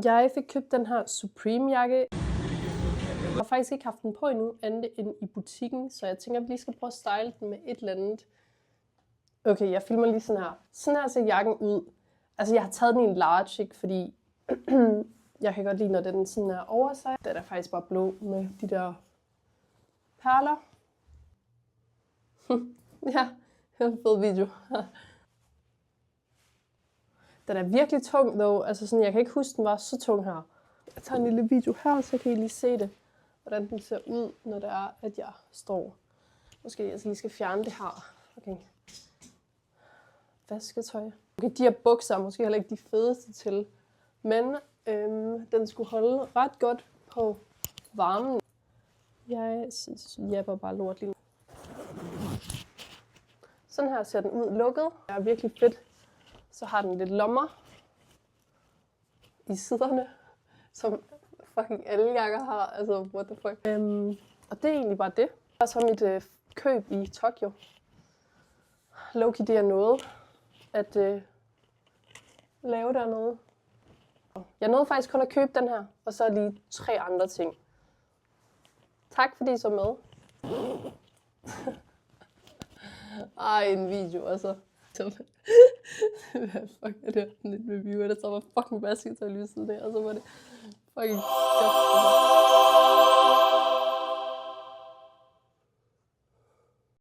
Jeg fik købt den her Supreme-jakke. Jeg har faktisk ikke haft den på endnu, andet end i butikken, så jeg tænker, at vi lige skal prøve at style den med et eller andet. Okay, jeg filmer lige sådan her. Sådan her ser jakken ud. Altså, jeg har taget den i en large, ikke? Fordi jeg kan godt lide, når den sådan er over sig. Den er faktisk bare blå med de der perler. Ja, det er en fed video. Den er virkelig tung, dog. Altså sådan, jeg kan ikke huske, den var så tung her. Jeg tager en lille video her, så kan I lige se det. Hvordan den ser ud, når det er, at jeg står. Måske jeg lige skal fjerne det her. Okay. Vasketøj. Okay, de her bukser er måske heller ikke de fedeste til. Men den skulle holde ret godt på varmen. Jeg japper bare lort lige nu. Sådan her ser den ud lukket. Det er virkelig fedt. Så har den lidt lommer i siderne, som fucking alle jakker har. Altså, what the fuck. Og det er egentlig bare det. Og så mit køb i Tokyo. Low-key, det er noget at lave dernede. Jeg nåede faktisk kun at købe den her, og så lige 3 andre ting. Tak fordi I så med. Ej, en video, altså. Hvad fuck er det? Lidt med viewer, der så var fucking vasketøj lige siden af, og så var det fucking godt.